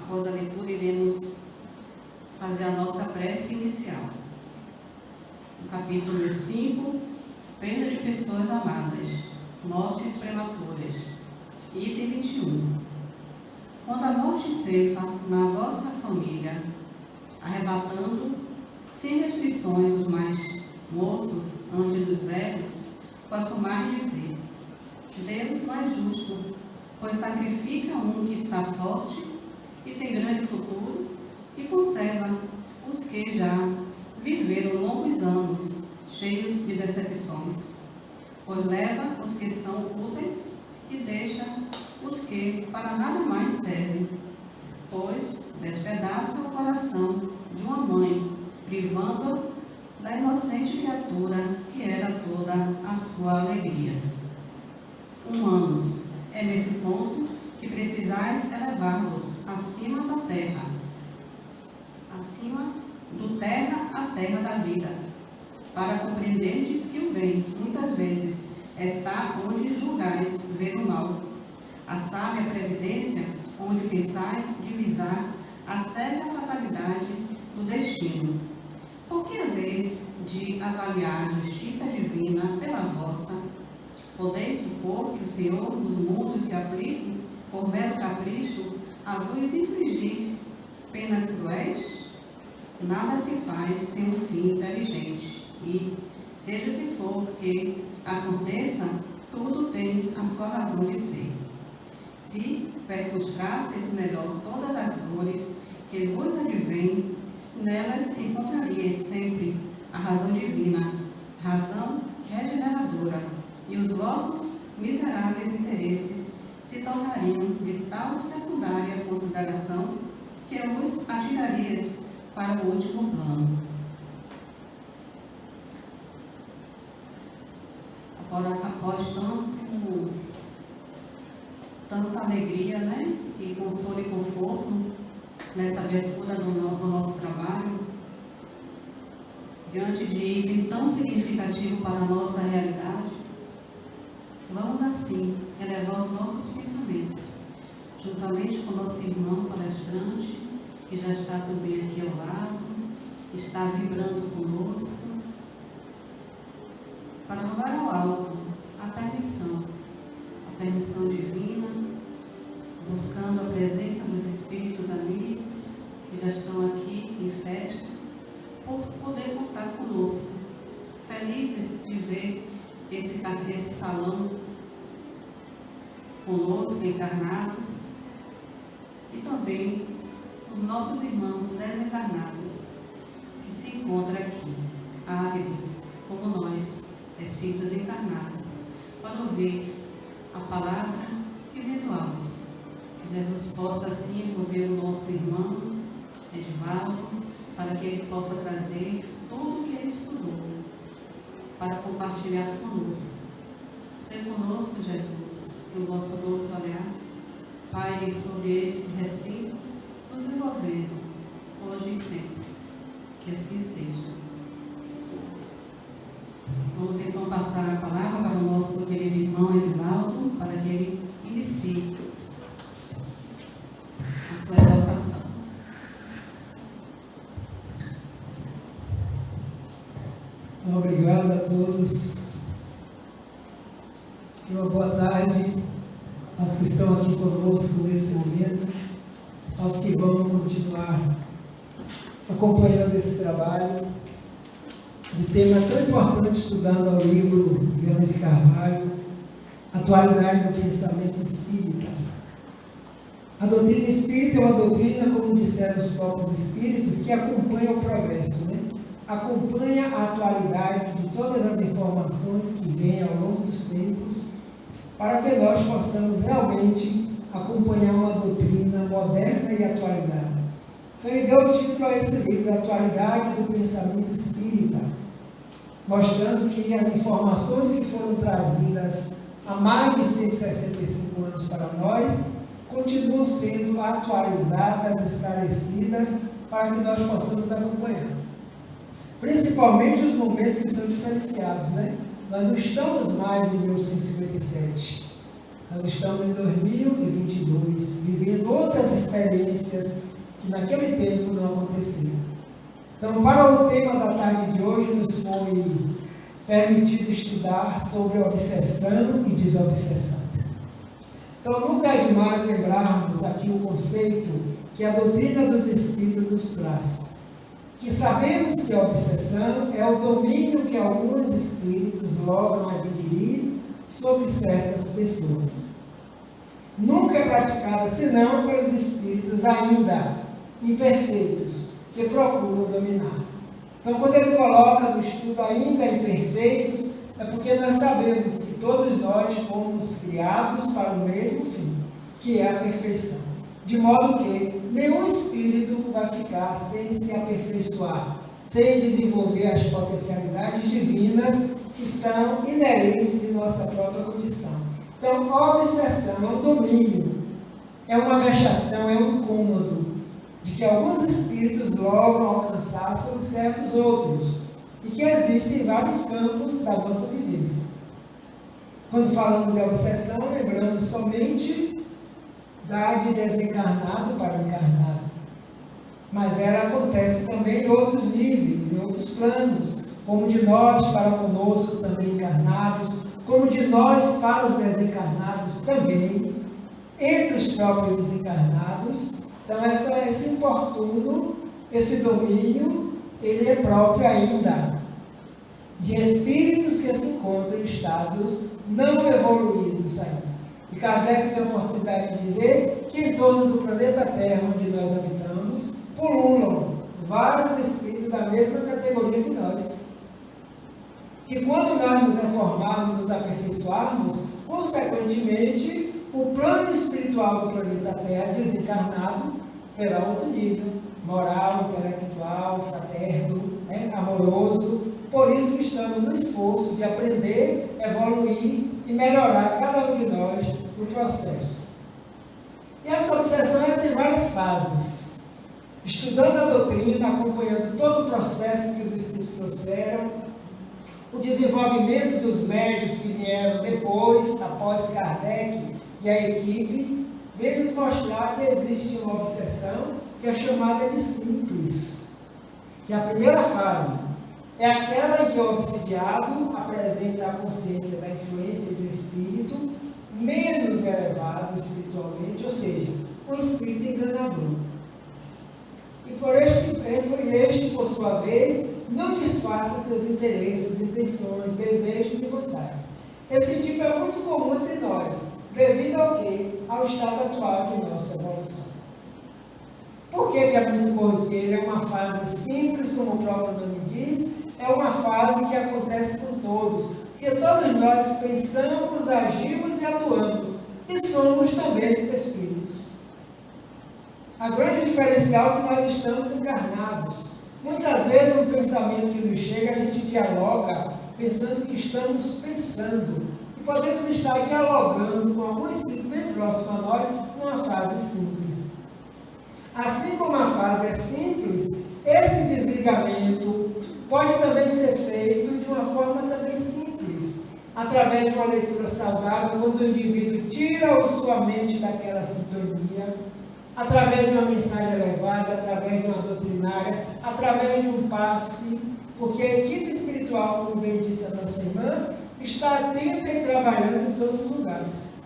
Após a leitura, iremos fazer a nossa prece inicial. No capítulo 5, perda de pessoas amadas, mortes prematuras. Item 21. Quando a morte ceifa na vossa família, arrebatando sem restrições os mais moços antes dos velhos, costumais dizer: Deus não é justo, pois sacrifica um que está forte e tem grande futuro e conserva os que já viveram longos anos cheios de decepções, pois leva os que são úteis e deixa os que para nada mais servem, pois despedaça o coração de uma mãe, privando da inocente criatura que era toda a sua alegria. Humanos, é nesse ponto que precisais elevar-vos acima da terra, acima do terra à terra da vida, para compreenderdes que o bem, muitas vezes, está onde julgais ver o mal, a sábia previdência, onde pensais divisar a séria fatalidade do destino. Porque a vez de avaliar a justiça divina pela vossa, podeis supor que o Senhor dos mundos se aplique, por mero capricho, a vos infligir penas cruéis? Nada se faz sem um fim inteligente, e, seja o que for que aconteça, tudo tem a sua razão de ser. Se percustrasseis melhor todas as dores que vos advêm, nelas encontrariais sempre a razão divina, razão regeneradora, e os vossos miseráveis interesses se tornariam de tal secundária consideração que vos atirarias para o último plano. Após tanta alegria, né? E consolo e conforto nessa abertura do nosso trabalho, diante de item tão significativo para a nossa realidade, vamos assim elevar os nossos pensamentos, juntamente com o nosso irmão palestrante, que já está também aqui ao lado, está vibrando conosco, para levar ao alto a permissão divina, buscando a presença dos espíritos amigos que já estão aqui em festa, por poder contar conosco, felizes de ver esse salão conosco, encarnados, e também os nossos irmãos desencarnados que se encontram aqui, ávidos como nós, espíritos encarnados, para ouvir a palavra que vem do alto. Que Jesus possa assim envolver o nosso irmão Edivaldo, para que ele possa trazer tudo o que ele estudou para compartilhar conosco. Ser conosco, Jesus, que o vosso doce olhar paire sobre esse recinto, nos envolvendo, hoje e sempre. Que assim seja. Vamos então passar a palavra para o nosso querido irmão Edivaldo, para que ele inicie a sua exaltação. Obrigado a todos. Uma boa tarde aos que estão aqui conosco nesse momento, aos que vão continuar acompanhando esse trabalho de tema tão importante, estudando ao livro Viana de Carvalho, Atualidade do Pensamento Espírita. A doutrina espírita é uma doutrina, como disseram os próprios espíritos, que acompanha o progresso, né? Acompanha a atualidade de todas as informações que vêm ao longo dos tempos, para que nós possamos realmente acompanhar uma doutrina moderna e atualizada. Então ele deu o título a esse livro, Atualidade do Pensamento Espírita, mostrando que as informações que foram trazidas há mais de 165 anos para nós continuam sendo atualizadas, esclarecidas, para que nós possamos acompanhar. Principalmente os momentos que são diferenciados, né? Nós não estamos mais em 1857. Nós estamos em 2022, vivendo outras experiências que naquele tempo não aconteceram. Então, para o tema da tarde de hoje, nos foi permitido estudar sobre obsessão e desobsessão. Então, nunca é demais lembrarmos aqui o conceito que a doutrina dos Espíritos nos traz. Que sabemos que a obsessão é o domínio que alguns espíritos logram adquirir sobre certas pessoas. Nunca é praticada senão pelos espíritos ainda imperfeitos, que procuram dominar. Então, quando ele coloca no estudo ainda imperfeitos, é porque nós sabemos que todos nós fomos criados para o mesmo fim, que é a perfeição. De modo que nenhum espírito vai ficar sem se aperfeiçoar, sem desenvolver as potencialidades divinas que estão inerentes em nossa própria condição. Então, a obsessão é um domínio, é uma vexação, é um incômodo de que alguns espíritos logram alcançar sobre certos outros e que existem em vários campos da nossa vivência. Quando falamos de obsessão, lembramos somente da de desencarnado para encarnado. Mas ela acontece também em outros níveis, em outros planos, como de nós para conosco também encarnados, como de nós para os desencarnados também, entre os próprios desencarnados. Então, esse importuno, esse domínio, ele é próprio ainda de espíritos que se encontram em estados não evoluídos ainda. E Kardec tem a oportunidade de dizer que em torno do planeta Terra, onde nós habitamos, pululam vários espíritos da mesma categoria que nós. Que quando nós nos reformarmos, nos aperfeiçoarmos, consequentemente, o plano espiritual do planeta Terra, desencarnado, terá outro nível, moral, intelectual, fraterno, amoroso. Por isso estamos no esforço de aprender, evoluir e melhorar cada um de nós no processo. E essa obsessão ela tem várias fases. Estudando a doutrina, acompanhando todo o processo que os Espíritos trouxeram, o desenvolvimento dos médios que vieram depois, após Kardec e a equipe, vem nos mostrar que existe uma obsessão que é chamada de simples. Que a primeira fase é aquela em que o obsidiado apresenta a consciência da influência do espírito menos elevado espiritualmente, ou seja, um espírito enganador. E por este, por sua vez, não disfarça seus interesses, intenções, desejos e vontades. Esse tipo é muito comum entre nós, devido ao quê? Ao estado atual de nossa evolução. Por que é muito corriqueiro? É uma fase simples, como o próprio nome diz, é uma fase que acontece com todos, porque todos nós pensamos, agimos e atuamos, e somos também espíritos. A grande diferencial é que nós estamos encarnados. Muitas vezes um pensamento que nos chega, a gente dialoga pensando que estamos pensando. E podemos estar dialogando com algum espírito bem próximo a nós numa fase simples. Assim como a fase é simples, esse desligamento pode também ser feito de uma forma também simples, através de uma leitura saudável, quando o indivíduo tira sua mente daquela sintonia, através de uma mensagem elevada, através de uma doutrinária, através de um passe, porque a equipe espiritual, como bem disse a nossa irmã, está atenta e trabalhando em todos os lugares.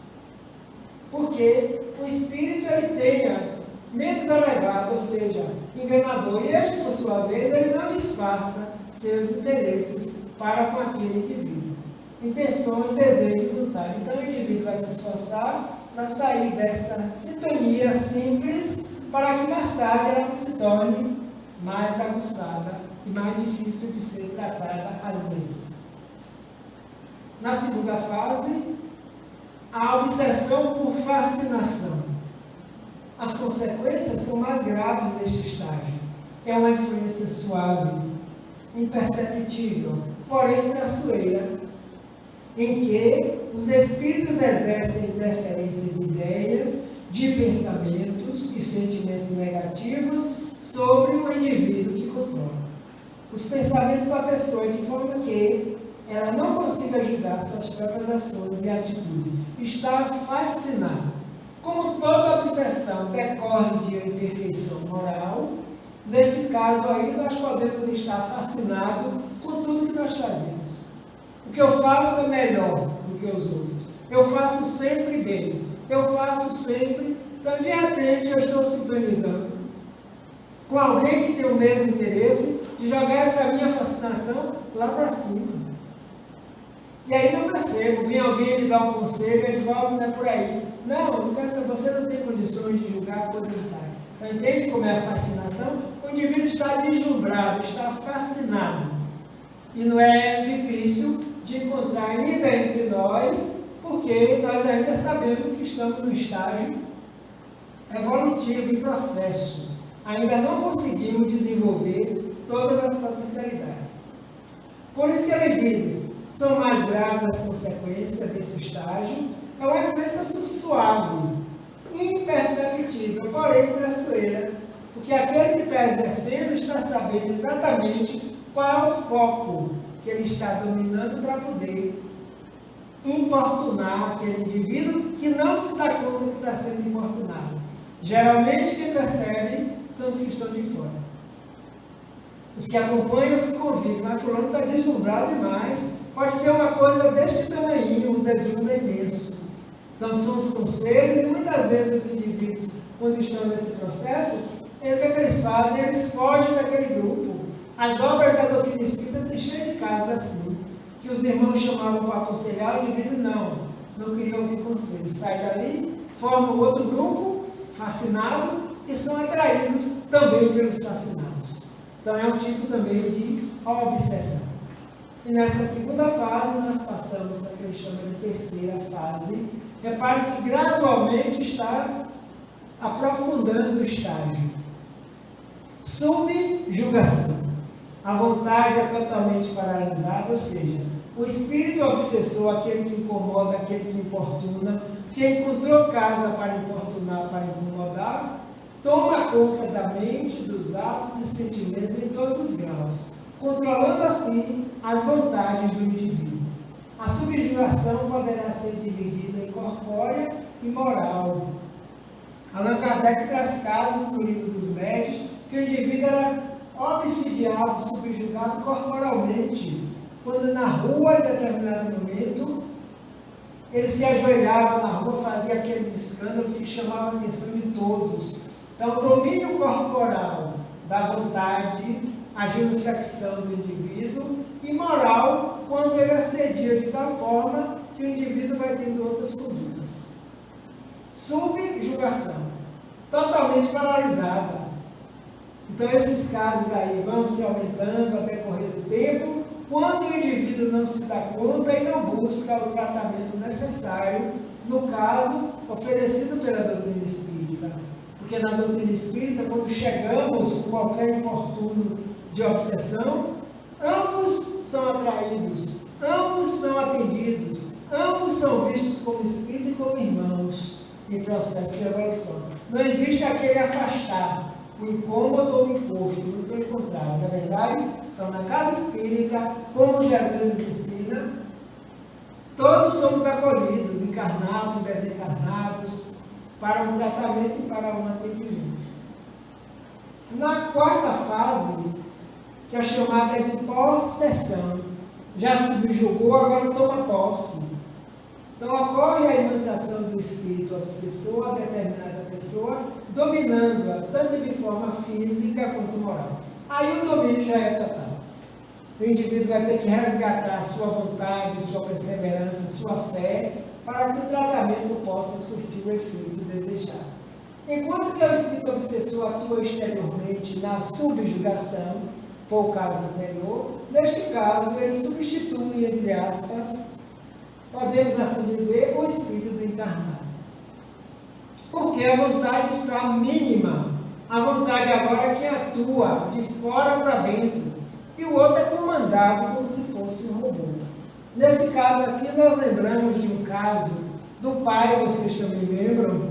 Porque o espírito ele tenha menos elevado, ou seja, enganador, e este, por sua vez, ele não disfarça seus interesses para com aquele indivíduo. Intenções, desejos voluntários. Então, o indivíduo vai se esforçar para sair dessa sintonia simples, para que mais tarde ela não se torne mais aguçada e mais difícil de ser tratada às vezes. Na segunda fase, a obsessão por fascinação. As consequências são mais graves neste estágio. É uma influência suave, imperceptível, porém traiçoeira, em que os espíritos exercem interferência de ideias, de pensamentos e sentimentos negativos sobre o indivíduo que controla. Os pensamentos da pessoa, de forma que ela não consiga ajudar suas próprias ações e atitudes. está fascinado. Como toda obsessão decorre de imperfeição moral, nesse caso aí nós podemos estar fascinados com tudo que nós fazemos. O que eu faço é melhor do que os outros. Eu faço sempre bem. Eu faço sempre. Então, de repente, eu estou sintonizando com alguém que tem o mesmo interesse de jogar essa minha fascinação lá para cima. E aí não percebo, vem alguém me dar um conselho, ele volta, não é por aí. Não, você não tem condições de julgar coisas tais. Então, entende como é a fascinação? O indivíduo está deslumbrado, está fascinado. E não é difícil de encontrar ainda entre nós, porque nós ainda sabemos que estamos no estágio evolutivo, em processo. Ainda não conseguimos desenvolver todas as potencialidades. Por isso que eles dizem, são mais graves as consequências desse estágio, é uma influência suave, imperceptível, porém traiçoeira, porque aquele que está exercendo está sabendo exatamente qual é o foco que ele está dominando para poder importunar aquele indivíduo que não se dá conta que está sendo importunado. Geralmente quem percebe são os que estão de fora. Os que acompanham se convivem, mas fulano está deslumbrado demais. Pode ser uma coisa deste tamanho, um deslumbre imenso. Então são os conselhos e muitas vezes os indivíduos, quando estão nesse processo, o que eles fazem? Eles fogem daquele grupo. As obras da doutrina espírita têm cheio de casos assim, que os irmãos chamavam para aconselhar, o indivíduo não queria ouvir conselho. Sai dali, forma um outro grupo, fascinado, e são atraídos também pelos fascinados. Então é um tipo também de obsessão. E nessa segunda fase nós passamos a que ele chama de terceira fase. Repare que gradualmente está aprofundando o estágio. Subjugação. A vontade é totalmente paralisada, ou seja, o espírito obsessor, aquele que incomoda, aquele que importuna, que encontrou casa para importunar, para incomodar, toma conta da mente, dos atos e sentimentos em todos os graus, controlando assim as vontades do indivíduo. A subjugação poderá ser dividida em corpórea e moral. Allan Kardec traz casos no livro dos médios que o indivíduo era obsidiado, subjugado corporalmente, quando na rua, em determinado momento, ele se ajoelhava na rua, fazia aqueles escândalos que chamavam a atenção de todos. Então, o domínio corporal da vontade, agindo flexão do indivíduo, e moral, quando ele assedia de tal forma que o indivíduo vai tendo outras condutas. Subjugação, totalmente paralisada. Então, esses casos aí vão se aumentando ao decorrer do tempo, quando o indivíduo não se dá conta e não busca o tratamento necessário, no caso, oferecido pela doutrina espírita. Porque na doutrina espírita, quando chegamos com qualquer importuno de obsessão, ambos são atraídos, ambos são atendidos, ambos são vistos como espírito e como irmãos em processo de evolução. Não existe aquele afastar o incômodo ou o encosto, muito pelo contrário. Na verdade, então, na casa espírita, como Jesus nos ensina, todos somos acolhidos, encarnados, desencarnados, para um tratamento e para um atendimento. Na quarta fase, que é chamada de possessão, já subjugou, agora toma posse. Então ocorre a imitação do espírito obsessor a determinada pessoa, dominando-a, tanto de forma física quanto moral. Aí o domínio já é total. O indivíduo vai ter que resgatar sua vontade, sua perseverança, sua fé, para que o tratamento possa surtir o efeito desejado. Enquanto que o espírito obsessor atua exteriormente na subjugação, foi o caso anterior, neste caso ele substitui, entre aspas, podemos assim dizer, o espírito do encarnado. Porque a vontade está mínima. A vontade agora é quem atua de fora para dentro. E o outro é comandado como se fosse um robô. Nesse caso aqui, nós lembramos de um caso do pai, vocês também lembram,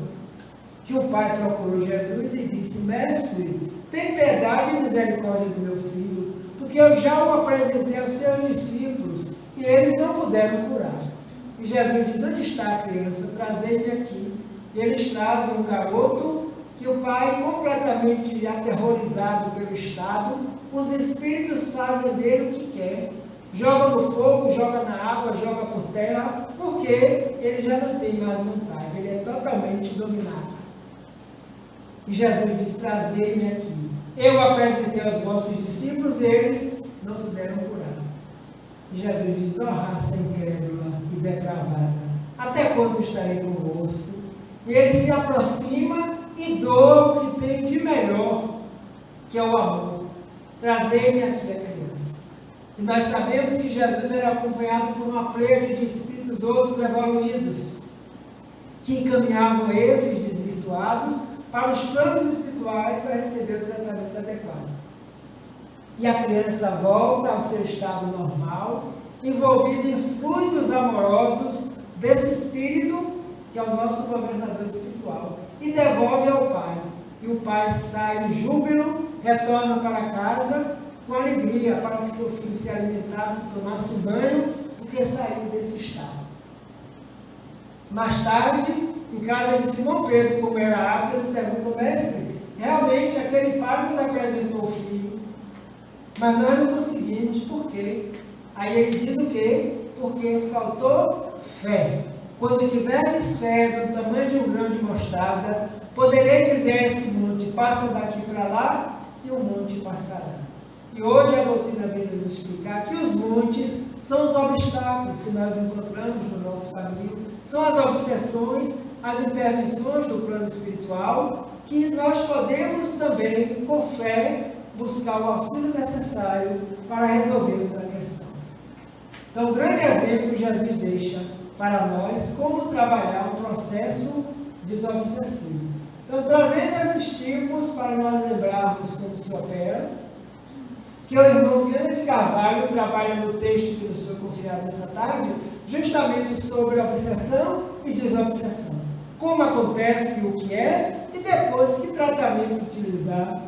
que o pai procurou Jesus e disse: Mestre, tem piedade e misericórdia do meu filho, porque eu já o apresentei aos seus discípulos e eles não puderam curar. E Jesus diz: onde está a criança? Trazei-me aqui. E eles trazem um garoto que o pai, completamente aterrorizado pelo estado, os espíritos fazem dele o que quer. Joga no fogo, joga na água, joga por terra, porque ele já não tem mais vontade, ele é totalmente dominado. E Jesus diz: trazei-me aqui. Eu apresentei aos vossos discípulos e eles não puderam curar. E Jesus diz: ó raça incrédula e depravada, até quando estarei convosco? E ele se aproxima e doa o que tem de melhor, que é o amor. Trazei-me aqui a criança. E nós sabemos que Jesus era acompanhado por uma pleia de espíritos outros evoluídos, que encaminhavam esses desvirtuados para os planos espirituais para receber o tratamento adequado. E a criança volta ao seu estado normal, envolvida em fluidos amorosos desse espírito, que é o nosso governador espiritual, e devolve ao pai. E o pai sai em júbilo, retorna para casa com alegria, para que seu filho se alimentasse, tomasse um banho, porque saiu desse estado. Mais tarde, em casa de Simão Pedro, como era hábito, eles perguntam: mestre, realmente aquele pai nos apresentou o filho, mas nós não conseguimos, por quê? Aí ele diz o quê? Porque faltou fé. Quando tiveres fé do tamanho de um grão de mostarda, poderei dizer a esse monte: passa daqui para lá, e o monte passará. E hoje a doutrina vem nos explicar que os montes são os obstáculos que nós encontramos no nosso caminho, são as obsessões, as intervenções do plano espiritual, que nós podemos também, com fé, buscar o auxílio necessário para resolvermos a questão. Então, um grande exemplo Jesus deixa para nós como trabalhar um processo desobsessivo. Então, trazendo esses tipos para nós lembrarmos como se opera, que o irmão Viana de Carvalho trabalha no texto que nos foi confiado essa tarde, justamente sobre obsessão e desobsessão. Como acontece, o que é, e depois que tratamento utilizar,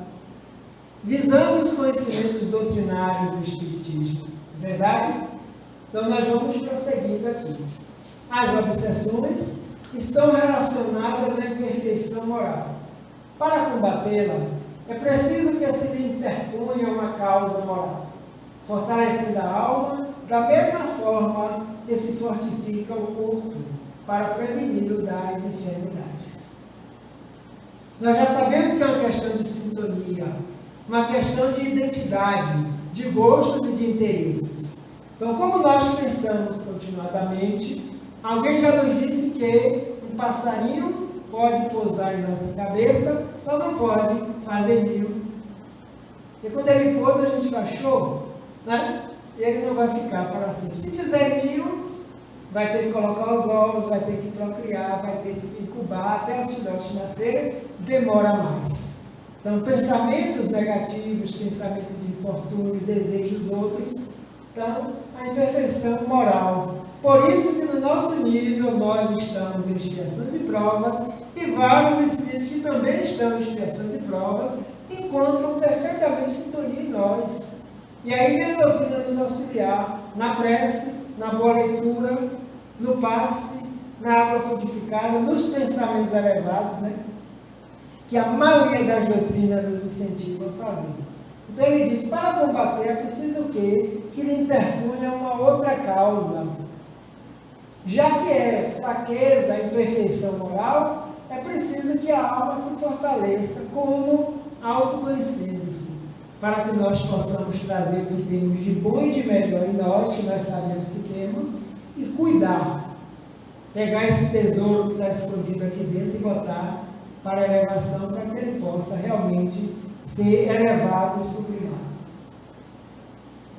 visando os conhecimentos doutrinários do Espiritismo. Verdade? Então, nós vamos prosseguindo aqui. As obsessões estão relacionadas à imperfeição moral. Para combatê-la, é preciso que se lhe interponha uma causa moral, fortalecendo a alma da mesma forma que se fortifica o corpo para prevenir o das enfermidades. Nós já sabemos que é uma questão de sintonia, uma questão de identidade, de gostos e de interesses. Então, como nós pensamos continuadamente, alguém já nos disse que um passarinho pode pousar em nossa cabeça, só não pode fazer ninho. Porque quando ele pousa, a gente faz show, né? E ele não vai ficar para sempre. Se fizer ninho, vai ter que colocar os ovos, vai ter que procriar, vai ter que incubar, até os filhotes nascerem, demora mais. Então, pensamentos negativos, pensamentos de infortúnio, desejos outros, então, a imperfeição moral. Por isso que no nosso nível nós estamos em expiações e provas, e vários espíritos que também estão em expiações e provas encontram perfeitamente sintonia em nós. E aí vem a doutrina nos auxiliar na prece, na boa leitura, no passe, na água frutificada, nos pensamentos elevados, né? Que a maioria das doutrinas nos incentiva a fazer. Então ele diz: para combater é preciso o quê? Que lhe interponha uma outra causa. Já que é fraqueza, imperfeição moral, é preciso que a alma se fortaleça como autoconhecendo-se, para que nós possamos trazer o que temos de bom e de melhor em nós, que nós sabemos que temos, e cuidar. Pegar esse tesouro que está escondido aqui dentro e botar para elevação, para que ele possa realmente ser elevado e sublimado.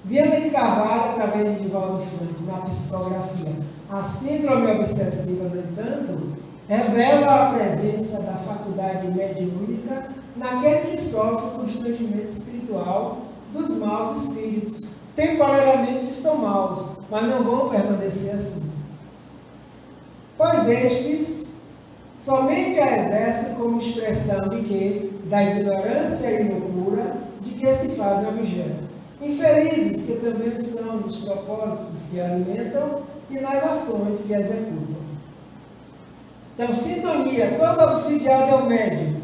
Viana de Carvalho, através de Divaldo Franco, na psicografia, a síndrome obsessiva, no entanto, revela a presença da faculdade mediúnica naquele que sofre o constrangimento espiritual dos maus espíritos. Temporariamente estão maus, mas não vão permanecer assim. Pois estes somente a exercem como expressão de que? Da ignorância e loucura de que se fazem objeto. Infelizes que também são dos propósitos que alimentam e nas ações que executam. Então, sintonia, todo obsidiado é um médium,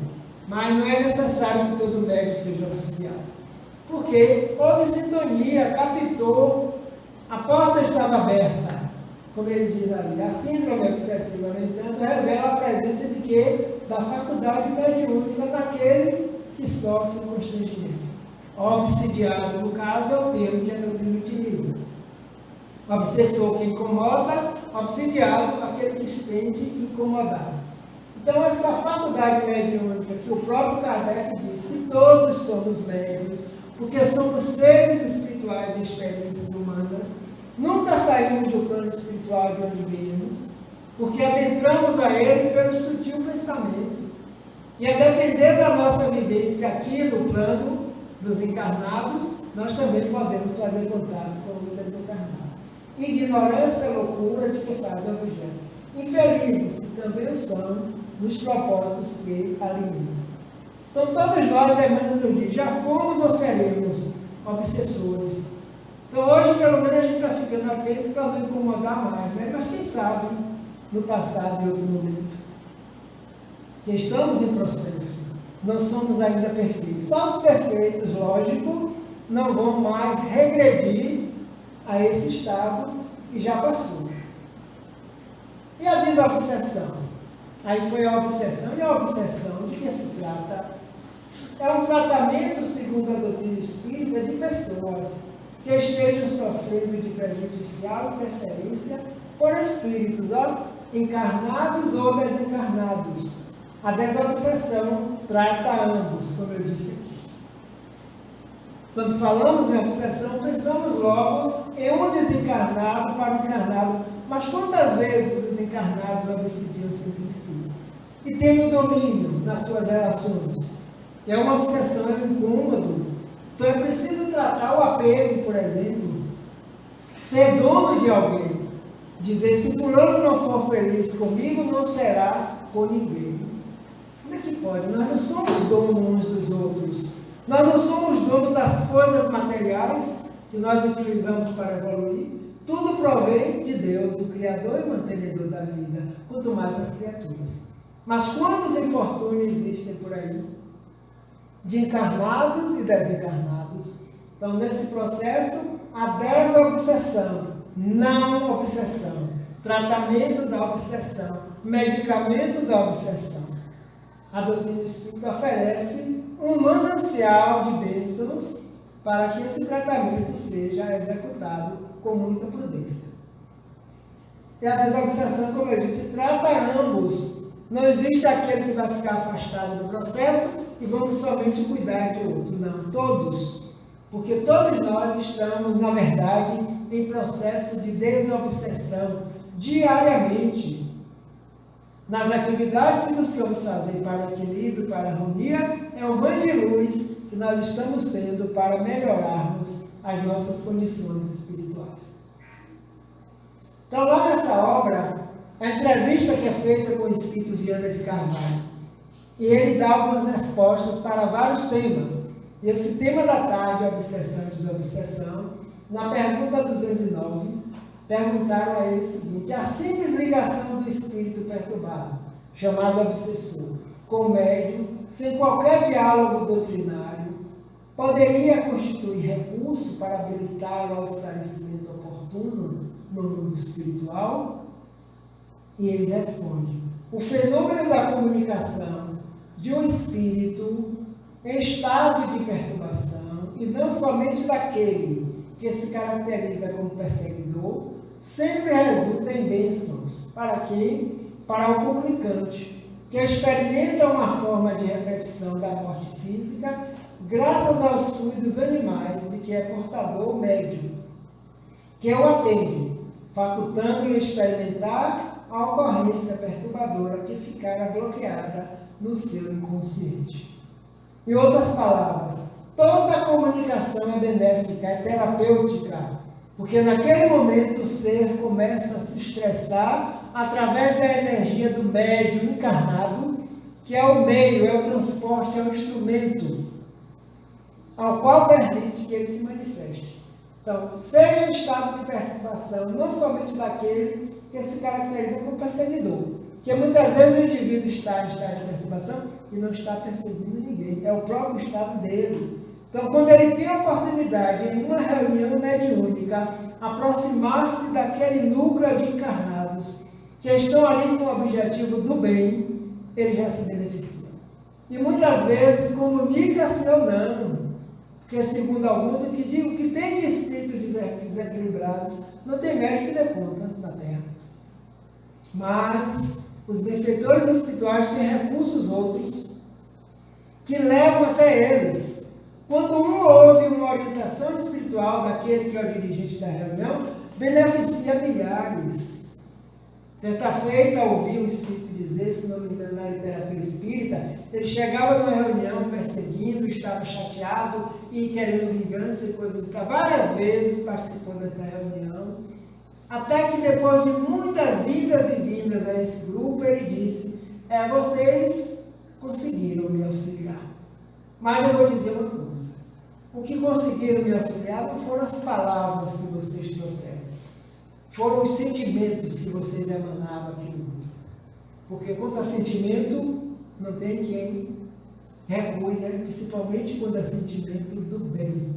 mas não é necessário que todo médium seja obsidiado. Porque houve sintonia, captou, a porta estava aberta. Como ele diz ali, a síndrome obsessiva, no entanto, revela a presença de quê? Da faculdade mediúnica daquele que sofre constrangimento. Obsidiado, no caso, é o termo que a doutrina utiliza. Obsessor que incomoda, obsidiado, aquele que se sente incomodado. Então, essa faculdade mediúnica que o próprio Kardec diz que todos somos médiuns, porque somos seres espirituais em experiências humanas, nunca saímos do plano espiritual de onde viemos, porque adentramos a ele pelo sutil pensamento. E a depender da nossa vivência aqui no plano dos encarnados, nós também podemos fazer contato com o desencarnado. Ignorância é loucura de que faz objeto. Infelizes, que também o são, nos propósitos que alimentam. Então, todos nós, Emmanuel nos diz, já fomos ou seremos obsessores. Então, hoje, pelo menos, a gente está ficando atento para não incomodar mais, né? Mas quem sabe, no passado, em outro momento, que estamos em processo, não somos ainda perfeitos. Só os perfeitos, lógico, não vão mais regredir a esse estado que já passou. E a desobsessão? Aí foi a obsessão. E a obsessão, de que se trata? É um tratamento, segundo a doutrina espírita, de pessoas que estejam sofrendo de prejudicial interferência por espíritos, encarnados ou desencarnados. A desobsessão trata ambos, como eu disse aqui. Quando falamos em obsessão, pensamos logo em um desencarnado para o encarnado. Mas quantas vezes os encarnados obsidiam-se entre si? E têm o domínio nas suas relações. É uma obsessão, é um incômodo. Então é preciso tratar o apego, por exemplo, ser dono de alguém. Dizer, se fulano não for feliz comigo, não será com ninguém. Como é que pode? Nós não somos donos uns dos outros. Nós não somos donos das coisas materiais que nós utilizamos para evoluir. Tudo provém de Deus, o Criador e mantenedor da vida, quanto mais as criaturas. Mas quantos infortúnios existem por aí? De encarnados e desencarnados. Então, nesse processo, a desobsessão, não obsessão, tratamento da obsessão, medicamento da obsessão. A doutrina espírita oferece um manancial de bênçãos para que esse tratamento seja executado com muita prudência. E a desobsessão, como eu disse, trata ambos. Não existe aquele que vai ficar afastado do processo e vamos somente cuidar de outro. Não, todos. Porque todos nós estamos, na verdade, em processo de desobsessão diariamente. Nas atividades que buscamos fazer para equilíbrio, para harmonia, é um banho de luz que nós estamos tendo para melhorarmos as nossas condições espirituais. Então, lá nessa obra, a entrevista que é feita com o Espírito Viana de Carvalho, e ele dá algumas respostas para vários temas. E esse tema da tarde, obsessão e desobsessão, na pergunta 209, perguntaram a ele o seguinte: a simples ligação do espírito perturbado, chamado obsessor, com o médium, sem qualquer diálogo doutrinário, poderia constituir recurso para habilitá-lo ao esclarecimento oportuno no mundo espiritual? E ele responde: o fenômeno da comunicação de um espírito em estado de perturbação, e não somente daquele que se caracteriza como perseguidor, sempre resulta em bênçãos. Para quem? Para o comunicante, que experimenta uma forma de repetição da morte física, graças aos fluidos animais de que é portador o médium, que o atende, facultando-lhe experimentar a ocorrência perturbadora que ficara bloqueada no seu inconsciente. Em outras palavras, toda comunicação é benéfica, é terapêutica, porque naquele momento o ser começa a se expressar através da energia do médium encarnado, que é o meio, é o transporte, é o instrumento, ao qual permite que ele se manifeste. Então, seja um estado de perturbação, não somente daquele que se caracteriza como perseguidor, porque muitas vezes o indivíduo está em estado de perturbação e não está perseguindo ninguém, é o próprio estado dele. Então, quando ele tem a oportunidade, em uma reunião mediúnica, aproximar-se daquele núcleo de encarnados que estão ali com o objetivo do bem, ele já se beneficia. E muitas vezes comunica-se ou não, porque segundo alguns, o que tem de espíritos desequilibrados não tem médico que dê conta na Terra. Mas os benfeitores espirituais têm recursos outros que levam até eles. Quando um ouve uma orientação espiritual daquele que é o dirigente da reunião, beneficia milhares. Certa feita, ouvi um espírito dizer, se não me engano, na literatura espírita, ele chegava numa reunião perseguindo, estava chateado e querendo vingança e coisas e tal. Várias vezes participou dessa reunião, até que depois de muitas vindas e vindas a esse grupo, ele disse, vocês conseguiram me auxiliar. Mas eu vou dizer uma coisa, o que conseguiram me auxiliar não foram as palavras que vocês trouxeram, foram os sentimentos que vocês emanaram aqui no grupo. Porque quanto a sentimento, não tem quem recue, né? Principalmente quando é sentimento do bem.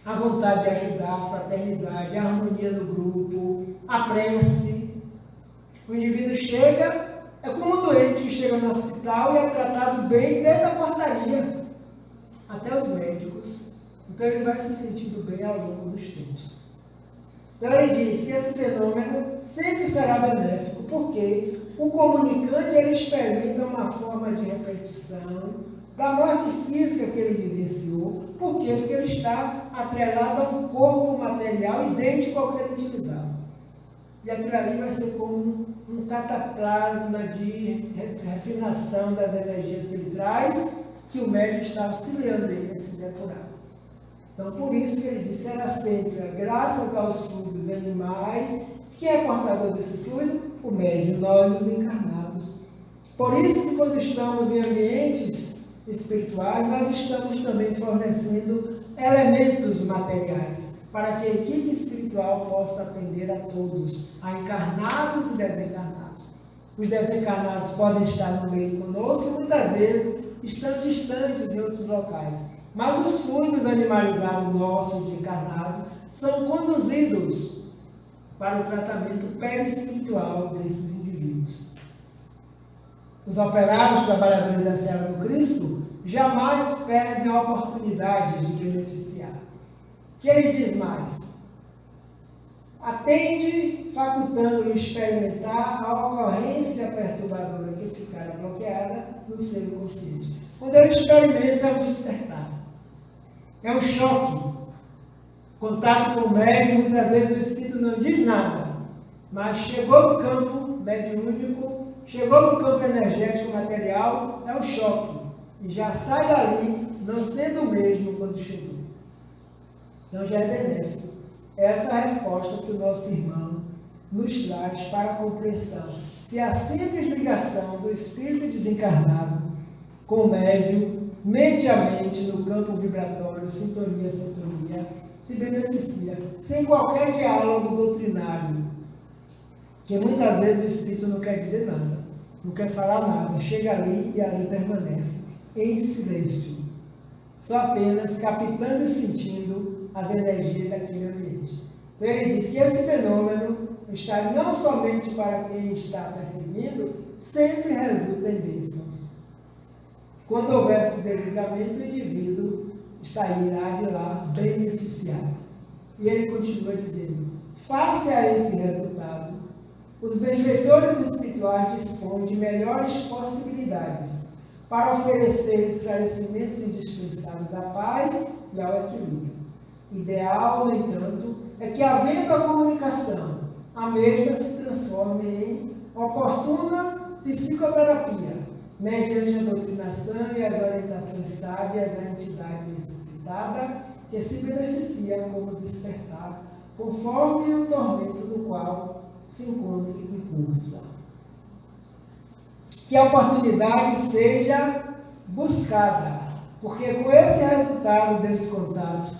A vontade de ajudar, a fraternidade, a harmonia no grupo, a prece. O indivíduo chega, é como um doente que chega no hospital e é tratado bem desde a portaria até os médicos. Então ele vai se sentindo bem ao longo dos tempos. Então ele diz que esse fenômeno sempre será benéfico, porque o comunicante ele experimenta uma forma de repetição da morte física que ele vivenciou. Por quê? Porque ele está atrelado a um corpo material idêntico ao que ele utilizava. E aquilo ali vai ser como um cataplasma de refinação das energias que ele traz, que o médium está auxiliando ele a se depurar. Então, por isso que ele disse, era sempre, graças aos fluidos animais, quem é portador desse fluido? O médium, nós os encarnados. Por isso que quando estamos em ambientes espirituais, nós estamos também fornecendo elementos materiais, para que a equipe espiritual possa atender a todos, a encarnados e desencarnados. Os desencarnados podem estar no meio conosco e muitas vezes estão distantes em outros locais. Mas os fluidos animalizados nossos de encarnados são conduzidos para o tratamento perispiritual desses indivíduos. Os operários, trabalhadores da Seara do Cristo, jamais perdem a oportunidade de beneficiar. O que ele diz mais? Atende, facultando-lhe experimentar a ocorrência perturbadora que ficara bloqueada no seu consciente. Quando ele experimenta, é um despertar. É um choque. Contato com o médium, muitas vezes o espírito não diz nada, mas chegou no campo mediúnico, chegou no campo energético material, é um choque. E já sai dali, não sendo o mesmo quando chegou. Então já é benéfico. Essa é a resposta que o nosso irmão nos traz para a compreensão. Se a simples ligação do espírito desencarnado com o médium, mente a mente, no campo vibratório, sintonia a sintonia, se beneficia, sem qualquer diálogo doutrinário. Que muitas vezes o espírito não quer dizer nada, não quer falar nada, chega ali e ali permanece, em silêncio, só apenas captando e sentindo as energias daquele ambiente. Então ele diz que esse fenômeno está não somente para quem está perseguindo, sempre resulta em bênçãos. Quando houver esse desligamento, o indivíduo sairá de lá beneficiado. E ele continua dizendo, face a esse resultado, os benfeitores espirituais dispõem de melhores possibilidades para oferecer esclarecimentos indispensáveis à paz e ao equilíbrio. Ideal, no entanto, é que, havendo a comunicação, a mesma se transforme em oportuna psicoterapia, mediante a doutrinação e as orientações sábias à entidade necessitada, que se beneficia como despertar, conforme o tormento no qual se encontre em curso. Que a oportunidade seja buscada, porque com esse resultado desse contato,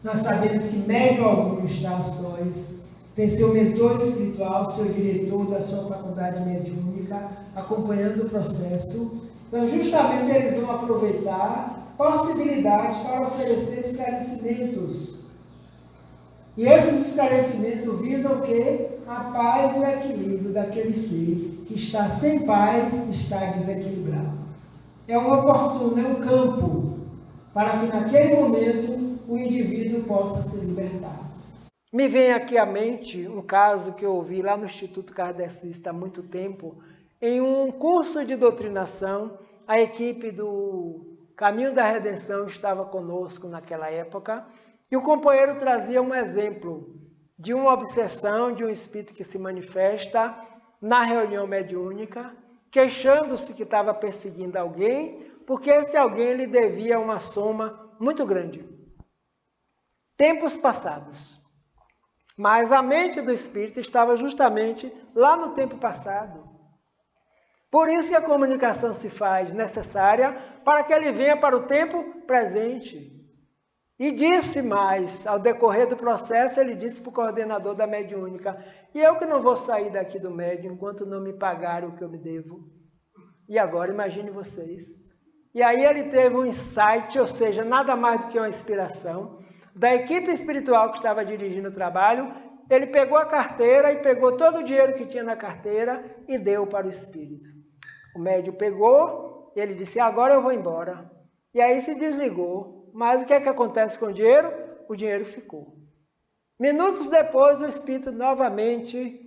Nós sabemos que médium algum está a sós, tem seu mentor espiritual, seu diretor da sua faculdade mediúnica, acompanhando o processo. Então, justamente, eles vão aproveitar possibilidades para oferecer esclarecimentos. E esses esclarecimentos visam o quê? A paz e o equilíbrio daquele ser que está sem paz, está desequilibrado. É um oportuno, é um campo, para que naquele momento o indivíduo possa se libertar. Me vem aqui à mente um caso que eu ouvi lá no Instituto Kardecista há muito tempo. Em um curso de doutrinação, a equipe do Caminho da Redenção estava conosco naquela época, e o companheiro trazia um exemplo de uma obsessão de um espírito que se manifesta na reunião mediúnica, queixando-se que estava perseguindo alguém, porque esse alguém lhe devia uma soma muito grande. Tempos passados. Mas a mente do espírito estava justamente lá no tempo passado. Por isso que a comunicação se faz necessária para que ele venha para o tempo presente. E disse mais, ao decorrer do processo, ele disse para o coordenador da mediúnica: e eu que não vou sair daqui do médium enquanto não me pagarem o que eu me devo. E agora, imagine vocês. E aí ele teve um insight, ou seja, nada mais do que uma inspiração, da equipe espiritual que estava dirigindo o trabalho. Ele pegou a carteira e pegou todo o dinheiro que tinha na carteira e deu para o espírito. O médium pegou e ele disse: agora eu vou embora. E aí se desligou. Mas o que é que acontece com o dinheiro? O dinheiro ficou. Minutos depois, o espírito novamente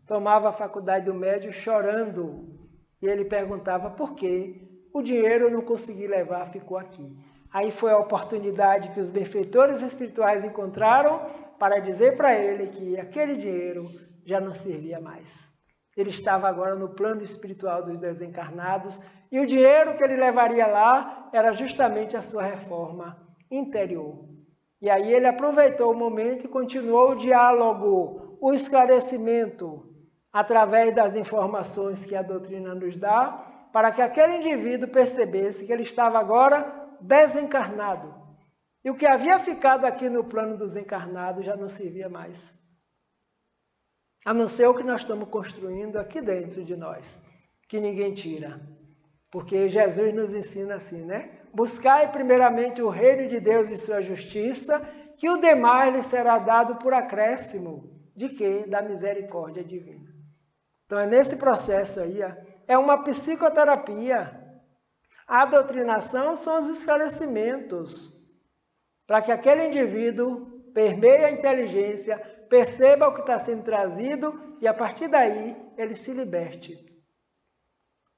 tomava a faculdade do médium chorando. E ele perguntava por quê. O dinheiro eu não consegui levar, ficou aqui. Aí foi a oportunidade que os benfeitores espirituais encontraram para dizer para ele que aquele dinheiro já não servia mais. Ele estava agora no plano espiritual dos desencarnados e o dinheiro que ele levaria lá era justamente a sua reforma interior. E aí ele aproveitou o momento e continuou o diálogo, o esclarecimento, através das informações que a doutrina nos dá, para que aquele indivíduo percebesse que ele estava agora desencarnado. E o que havia ficado aqui no plano dos encarnados já não servia mais. A não ser o que nós estamos construindo aqui dentro de nós, que ninguém tira. Porque Jesus nos ensina assim, né? Buscai primeiramente o reino de Deus e sua justiça, que o demais lhe será dado por acréscimo. De quê? Da misericórdia divina. Então é nesse processo aí, é uma psicoterapia. A doutrinação são os esclarecimentos, para que aquele indivíduo permeie a inteligência, perceba o que está sendo trazido e a partir daí ele se liberte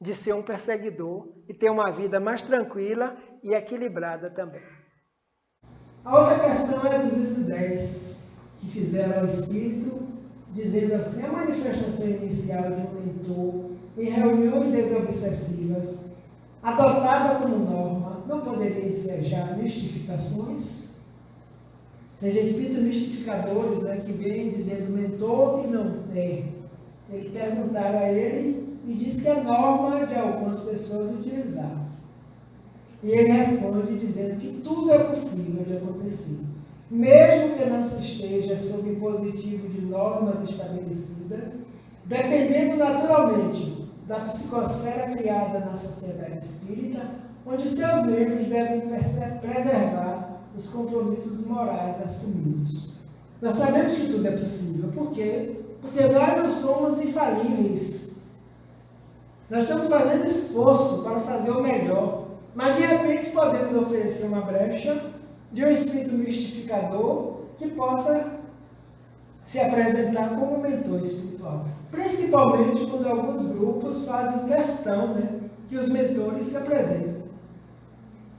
de ser um perseguidor e ter uma vida mais tranquila e equilibrada também. A outra questão é 210, que fizeram ao Espírito, dizendo assim: a manifestação inicial de um mentor em reuniões desobsessivas, adotada como norma, não poderia ensejar mistificações? Ou seja, espíritos mistificadores, né, que vêm dizendo mentor e não tem. Eles perguntaram a ele e disse que é norma de algumas pessoas utilizar. E ele responde dizendo que tudo é possível de acontecer, mesmo que não se esteja sob o positivo de normas estabelecidas, dependendo naturalmente da psicosfera criada na sociedade espírita, onde seus membros devem preservar os compromissos morais assumidos. Nós sabemos que tudo é possível. Por quê? Porque nós não somos infalíveis. Nós estamos fazendo esforço para fazer o melhor. Mas, de repente, podemos oferecer uma brecha de um espírito mistificador que possa se apresentar como mentor espiritual. Principalmente quando alguns grupos fazem questão, né, que os mentores se apresentem.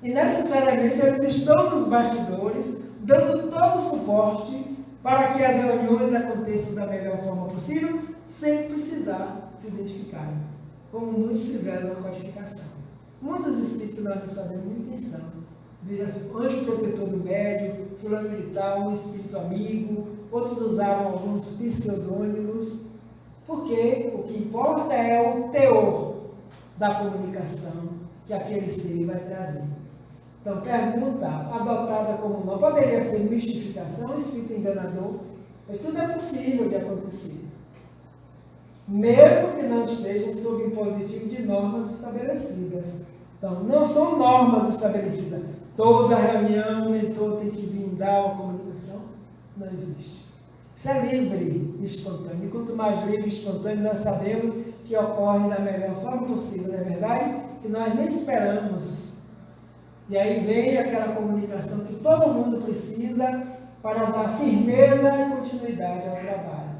E necessariamente eles estão nos bastidores, dando todo o suporte para que as reuniões aconteçam da melhor forma possível, sem precisar se identificarem, como muitos fizeram na codificação. Muitos espíritos nós não sabemos nem quem são. Diz anjo protetor do médium, fulano de tal, um espírito amigo, outros usaram alguns pseudônimos, porque o que importa é o teor da comunicação que aquele ser vai trazer. Então, pergunta adotada como não poderia ser mistificação, espírito enganador, mas tudo é possível de acontecer. Mesmo que não esteja sob impositivo de normas estabelecidas. Então, não são normas estabelecidas. Toda reunião, o mentor tem que vir dar uma comunicação. Não existe. Isso é livre e espontâneo. E quanto mais livre e espontâneo, nós sabemos que ocorre da melhor forma possível, não é verdade? Que nós nem esperamos. E aí vem aquela comunicação que todo mundo precisa para dar firmeza e continuidade ao trabalho.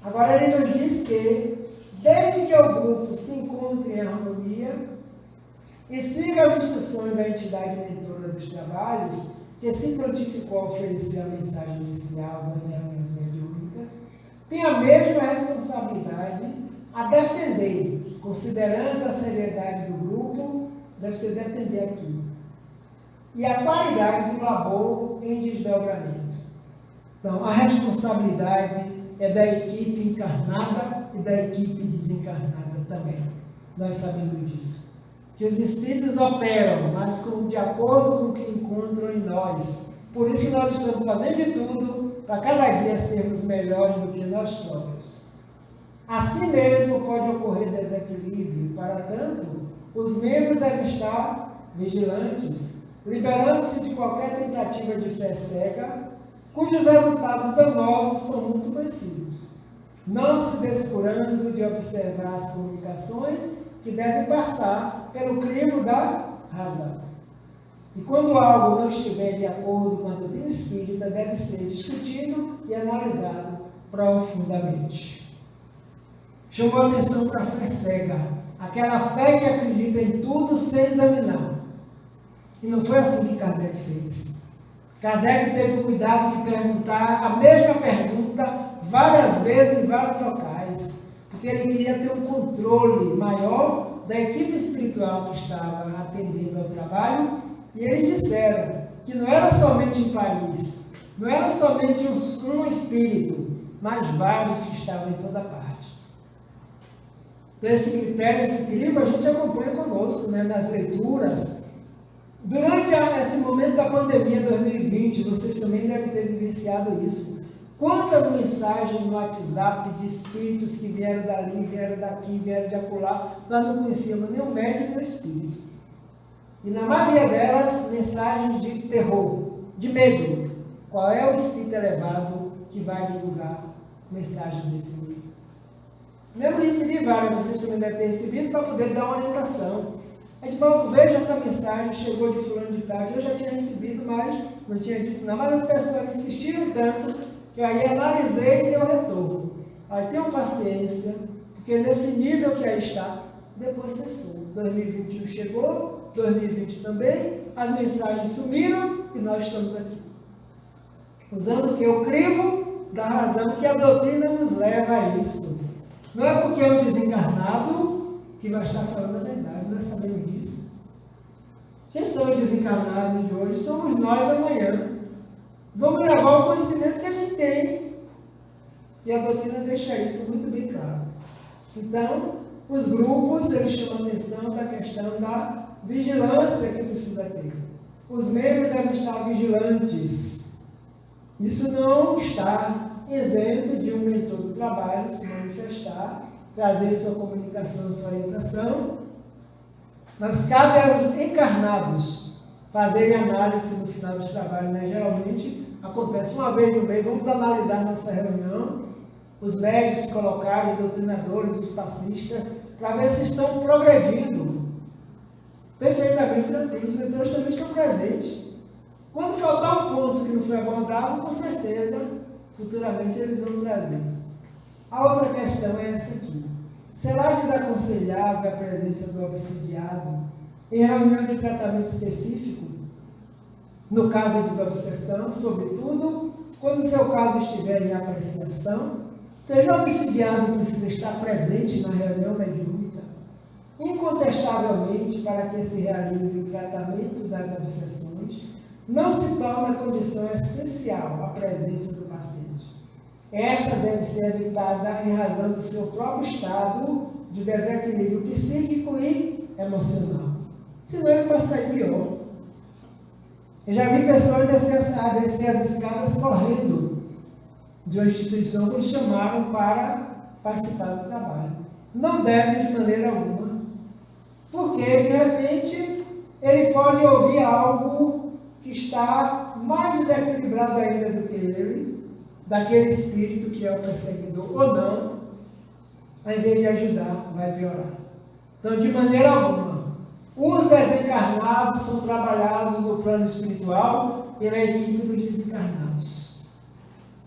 Agora ele nos diz que, desde que o grupo se encontre em harmonia e siga as instruções da entidade mentora dos trabalhos, que se prontificou a oferecer a mensagem inicial das reuniões mediúnicas, tem a mesma responsabilidade a defender, considerando a seriedade do grupo, deve ser defender aquilo. E a qualidade do labor em desdobramento. Então, a responsabilidade é da equipe encarnada e da equipe desencarnada também. Nós sabemos disso. Que os espíritos operam, mas de acordo com o que encontram em nós. Por isso que nós estamos fazendo de tudo para cada dia sermos melhores do que nós próprios. Assim mesmo pode ocorrer desequilíbrio, para tanto, os membros devem estar vigilantes, liberando-se de qualquer tentativa de fé cega, cujos resultados danosos são muito conhecidos, não se descurando de observar as comunicações que devem passar pelo crivo da razão. E quando algo não estiver de acordo com a doutrina espírita, deve ser discutido e analisado profundamente. Chamou a atenção para a fé cega, aquela fé que acredita em tudo sem examinar. E não foi assim que Kardec fez. Kardec teve o cuidado de perguntar a mesma pergunta várias vezes em vários locais, porque ele queria ter um controle maior da equipe espiritual que estava atendendo ao trabalho, e eles disseram que não era somente em Paris, não era somente um espírito, mas vários que estavam em toda parte. Então, esse critério, esse crivo, a gente acompanha conosco, né, nas leituras. Durante esse momento da pandemia 2020, vocês também devem ter vivenciado isso. Quantas mensagens no WhatsApp de espíritos que vieram dali, vieram daqui, vieram de acolá, nós não conhecíamos nem o médium nem o espírito. E na maioria delas, mensagens de terror, de medo. Qual é o espírito elevado que vai divulgar mensagem desse nível? Mesmo recebi várias, vocês também devem ter recebido, para poder dar uma orientação. Edivaldo, veja essa mensagem, chegou de fulano de tarde, eu já tinha recebido, mas não tinha dito não, mas as pessoas insistiram tanto, que eu aí analisei e dei o retorno. Aí tenham paciência, porque nesse nível que aí está, depois cessou. 2021 chegou, 2020 também, as mensagens sumiram e nós estamos aqui. Usando o que? O crivo da razão, que a doutrina nos leva a isso. Não é porque é um desencarnado que vai estar falando a verdade, nós sabemos disso. Quem são os desencarnados de hoje? Somos nós amanhã. Vamos levar o conhecimento que a gente tem. E a doutrina deixa isso muito bem claro. Então, os grupos, eles chamam a atenção da questão da vigilância que precisa ter. Os membros devem estar vigilantes. Isso não está isento de um mentor do trabalho se manifestar, trazer sua comunicação, sua orientação, mas cabe aos encarnados fazerem análise no final dos trabalhos, né? Geralmente acontece uma vez no mês, vamos analisar nossa reunião, os médicos se colocaram, os doutrinadores, os passistas, para ver se estão progredindo perfeitamente tranquilos. Os mentores também estão presentes. Quando faltar um ponto que não foi abordado, com certeza, futuramente eles vão trazer. A outra questão é essa aqui. Será desaconselhável a presença do obsidiado em reunião de tratamento específico? No caso de desobsessão, sobretudo, quando seu caso estiver em apreciação, seja o obsidiado precisa estar presente na reunião mediúnica, incontestavelmente, para que se realize o tratamento das obsessões, não se torna condição essencial a presença do paciente. Essa deve ser evitada em razão do seu próprio estado de desequilíbrio psíquico e emocional. senão ele vai sair pior. Eu já vi pessoas descer as escadas correndo de uma instituição que os chamaram para participar do trabalho. Não deve de maneira alguma, porque de repente ele pode ouvir algo que está mais desequilibrado ainda do que ele, daquele espírito que é o perseguidor ou não, ao invés de ajudar, vai piorar. Então, de maneira alguma, os desencarnados são trabalhados no plano espiritual pela equipe dos desencarnados,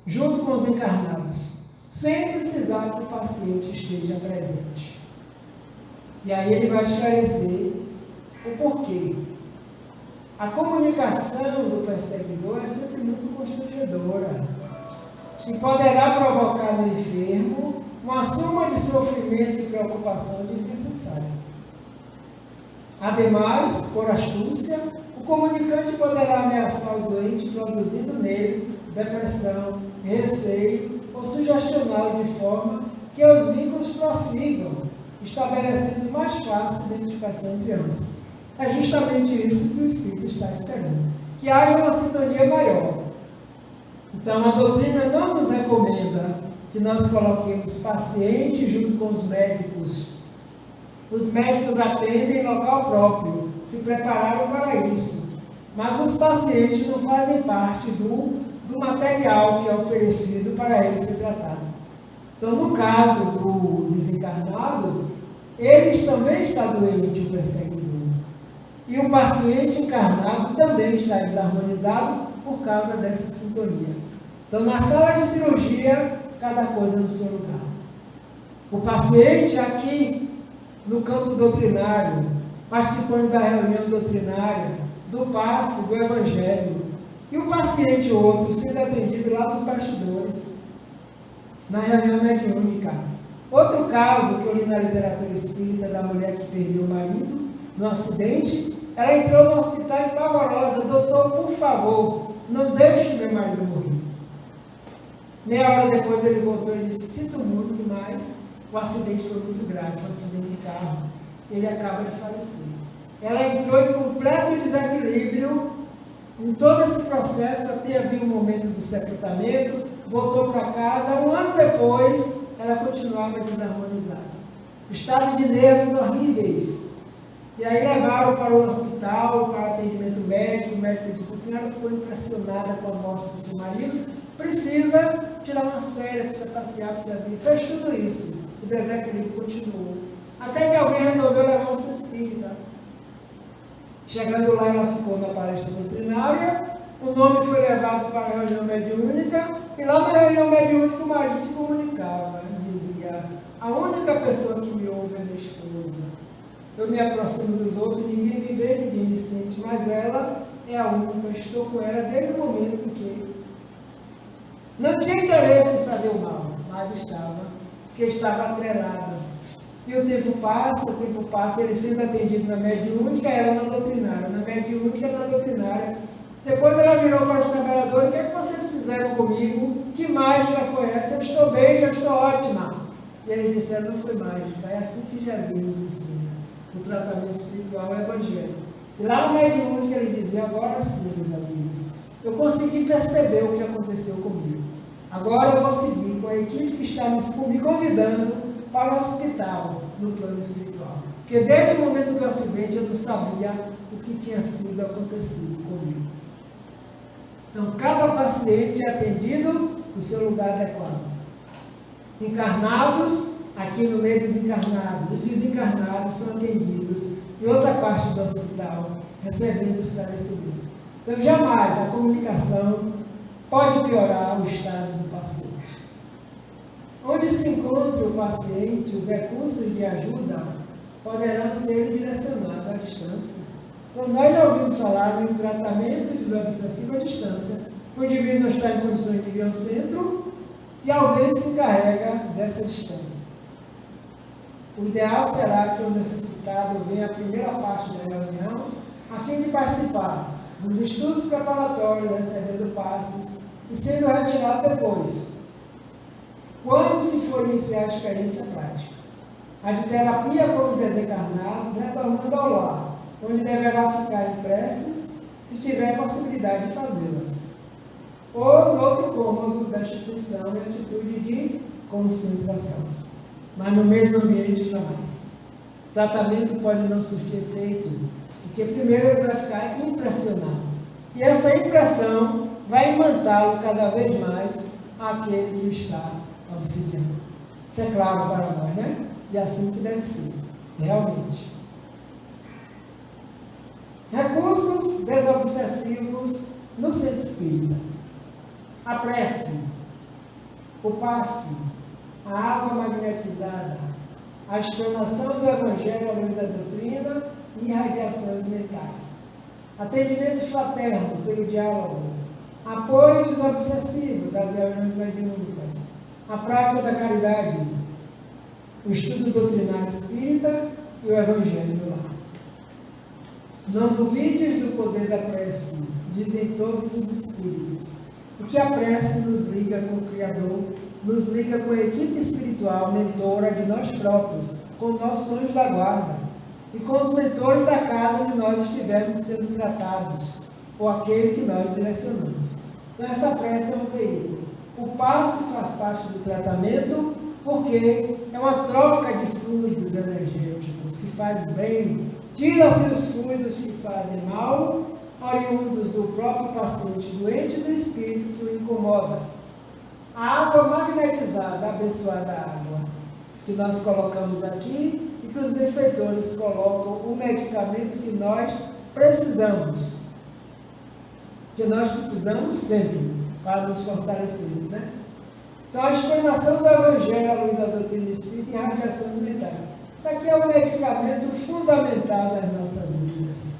junto com os encarnados, sem precisar que o paciente esteja presente. E aí ele vai esclarecer o porquê. A comunicação do perseguidor é sempre muito constrangedora e poderá provocar no enfermo uma soma de sofrimento e preocupação desnecessária. Ademais, por astúcia, o comunicante poderá ameaçar o doente, produzindo nele depressão, receio ou sugestioná-lo de forma que os vínculos prossigam, estabelecendo mais fácil a identificação entre ambos. É justamente isso que o Espírito está esperando, que haja uma sintonia maior. Então, a doutrina não nos recomenda que nós coloquemos pacientes junto com os médicos. Os médicos atendem em local próprio, se prepararam para isso. Mas os pacientes não fazem parte do material que é oferecido para ele ser tratado. Então, no caso do desencarnado, ele também está doente, o perseguidor. E o paciente encarnado também está desarmonizado por causa dessa sintonia. Então, na sala de cirurgia, cada coisa no seu lugar. O paciente aqui no campo doutrinário, participando da reunião doutrinária, do passe, do evangelho. E o paciente outro sendo atendido lá nos bastidores, na reunião mediúnica. Outro caso que eu li na literatura espírita da mulher que perdeu o marido no acidente, ela entrou no hospital pavorosa: doutor, por favor, não deixe meu marido morrer. Meia hora depois ele voltou e disse: sinto muito, mas o acidente foi muito grave, foi um acidente de carro, ele acaba de falecer. Ela entrou em completo desequilíbrio em todo esse processo, até havia um momento do sepultamento, voltou para casa, um ano depois ela continuava desarmonizada. Estado de nervos horríveis. E aí levaram para o hospital, para atendimento médico. O médico disse: a senhora ficou impressionada com a morte do seu marido, precisa tirar umas férias, precisa passear, precisa vir. Fez tudo isso. O desequilíbrio continuou. Até que alguém resolveu levar o seu espírita. Chegando lá, ela ficou na palestra doutrinária, o nome foi levado para a reunião mediúnica, e lá na reunião mediúnica o marido se comunicava e dizia: a única pessoa que me ouve é minha esposa. Eu me aproximo dos outros, ninguém me vê, ninguém me sente, mas ela é a única, eu estou com ela desde o momento em que não tinha interesse em fazer o mal, mas estava, porque estava atrelada. E o tempo passa, ele sendo atendido na mediúnica, ela na doutrinária, na mediúnica, na doutrinária. Depois ela virou para os trabalhadores: o que é que vocês fizeram comigo? Que mágica foi essa? Eu estou bem, eu estou ótima. E eles disseram: não foi mágica, é assim que Jesus nos ensina. O tratamento espiritual é o evangelho. E lá na mediúnica ele dizia: agora sim, meus amigos, eu consegui perceber o que aconteceu comigo. Agora eu vou seguir com a equipe que está me convidando para o hospital, no plano espiritual. Porque desde o momento do acidente eu não sabia o que tinha sido acontecido comigo. Então, cada paciente é atendido no seu lugar adequado. Encarnados, aqui no meio dos encarnados, os desencarnados são atendidos em outra parte do hospital, recebendo esclarecimento. Então, jamais a comunicação pode piorar o estado do paciente. Onde se encontra o paciente, os recursos de ajuda poderão ser direcionados à distância. Então, nós já ouvimos falar em tratamento desobsessivo à distância. O indivíduo não está em condições de ir ao centro e alguém se encarrega dessa distância. O ideal será que o necessitado venha à primeira parte da reunião, a fim de participar dos estudos preparatórios, recebendo passes e sendo retirado depois, quando se for iniciar a experiência prática. A de terapia como desencarnados, retornando ao lar, onde deverá ficar em preces, se tiver possibilidade de fazê-las, ou no outro cômodo da instituição em atitude de concentração, mas no mesmo ambiente jamais. O tratamento pode não surtir efeito, porque primeiro ele vai ficar impressionado, e essa impressão vai imantá-lo cada vez mais àquele que o está obsidiando. Isso é claro para nós, né? E assim que deve ser, realmente. Recursos desobsessivos no centro espírita: a prece, o passe, a água magnetizada, a explanação do Evangelho à luz da doutrina e irradiações mentais, atendimento fraterno pelo diálogo, apoio desobsessivo das reuniões mediúnicas, a prática da caridade, o estudo doutrinário espírita e o Evangelho do lar. Não duvides do poder da prece, dizem todos os espíritos, porque a prece nos liga com o Criador, nos liga com a equipe espiritual mentora de nós próprios, com nossos anjos da guarda e com os mentores da casa onde nós estivermos sendo tratados, ou aquele que nós direcionamos. Então essa prece é um veículo. O passe faz parte do tratamento, porque é uma troca de fluidos energéticos que faz bem, tira-se os fluidos que fazem mal, oriundos do próprio paciente doente e do espírito que o incomoda. A água magnetizada, a abençoada água, que nós colocamos aqui e que os benfeitores colocam o medicamento que nós precisamos. Que nós precisamos sempre para nos fortalecermos, né? Então, a explanação do Evangelho à luz da doutrina espírita e irradiação mental. Isso aqui é um medicamento fundamental das nossas vidas.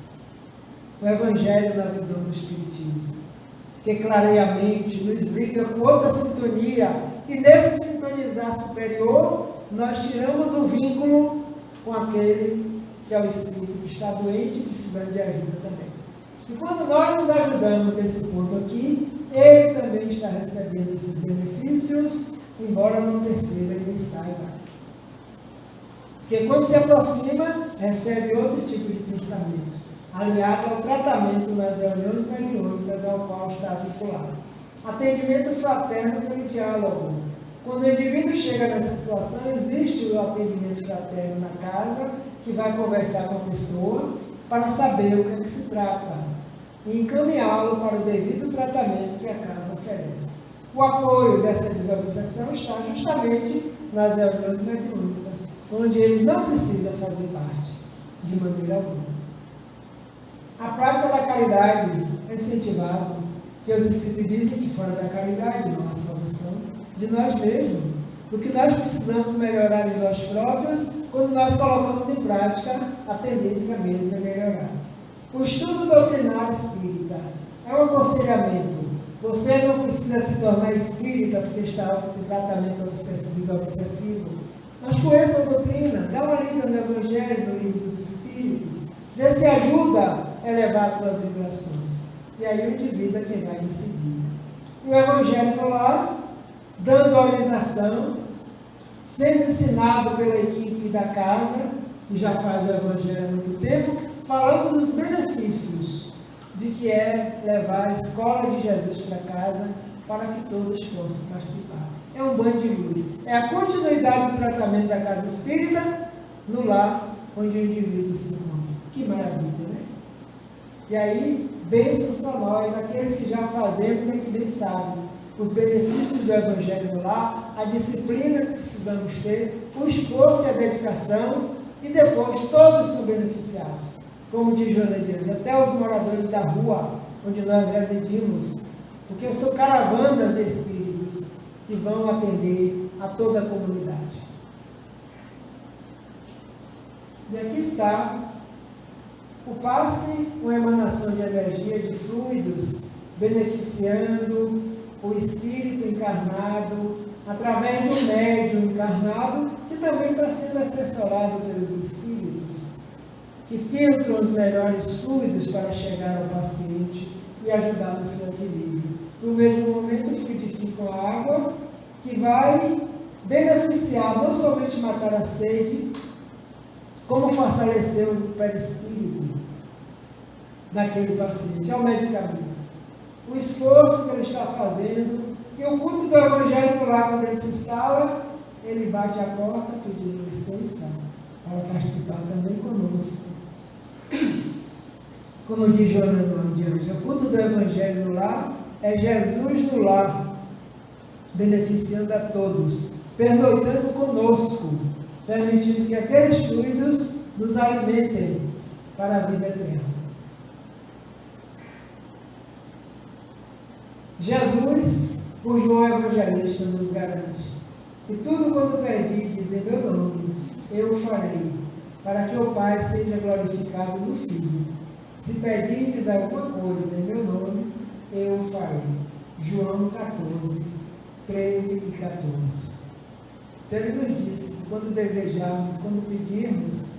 O Evangelho na visão do Espiritismo, que clareia a mente, nos liga com outra sintonia, e nesse sintonizar superior, nós tiramos o vínculo com aquele que é o espírito que está doente e precisando de ajuda também. E quando nós nos ajudamos nesse ponto aqui, ele também está recebendo esses benefícios, embora não perceba e nem saiba. Porque quando se aproxima, recebe outro tipo de pensamento, aliado ao tratamento nas reuniões mediúnicas ao qual está vinculado. Atendimento fraterno pelo diálogo. Quando o indivíduo chega nessa situação, existe o atendimento fraterno na casa, que vai conversar com a pessoa para saber o que se trata e encaminhá-lo para o devido tratamento que a casa oferece. O apoio dessa desobsessão está justamente nas reuniões mediúnicas, onde ele não precisa fazer parte, de maneira alguma. A prática da caridade é incentivada, que os Espíritos dizem que fora da caridade não há salvação de nós mesmos, porque nós precisamos melhorar em nós próprios, quando nós colocamos em prática a tendência mesmo é melhorar. O estudo doutrinário espírita é um aconselhamento. Você não precisa se tornar espírita porque está em tratamento desobsessivo. Mas conheça a doutrina, dá uma lida no Evangelho, no Livro dos Espíritos, vê se ajuda a elevar as tuas vibrações. E aí o indivíduo é quem vai decidir. E o Evangelho no lar, dando orientação, sendo ensinado pela equipe da casa, que já faz o Evangelho há muito tempo, falando dos benefícios de que é levar a escola de Jesus para casa, para que todos possam participar. É um banho de luz. É a continuidade do tratamento da casa espírita no lar onde o indivíduo se encontra. Que maravilha, né? E aí, bênçãos são nós, aqueles que já fazemos é que bem sabem os benefícios do Evangelho no lar, a disciplina que precisamos ter, o esforço e a dedicação, e depois todos são beneficiados. Como diz Joana de Anjos, até os moradores da rua onde nós residimos, porque são caravanas de espíritos que vão atender a toda a comunidade. E aqui está o passe, uma emanação de energia, de fluidos, beneficiando o espírito encarnado, através do médium encarnado, que também está sendo assessorado pelos espíritos, que filtram os melhores fluidos para chegar ao paciente e ajudar no seu equilíbrio. No mesmo momento, fluidificam a água, que vai beneficiar, não somente matar a sede, como fortalecer o perispírito, naquele paciente, é o medicamento. O esforço que ele está fazendo, e o culto do Evangelho no lar, quando ele se instala, ele bate a porta pedindo licença para participar também conosco. Como diz Joana de Anjos, o culto do Evangelho no lar é Jesus no lar, beneficiando a todos, pernoitando conosco, permitindo que aqueles fluidos nos alimentem para a vida eterna. Jesus, por João Evangelista, nos garante: e tudo quanto pedirdes em meu nome, eu o farei, para que o Pai seja glorificado no Filho. Se pedirdes alguma coisa em meu nome, eu o farei. João 14, 13 e 14. Então ele nos disse que quando desejarmos, quando pedirmos,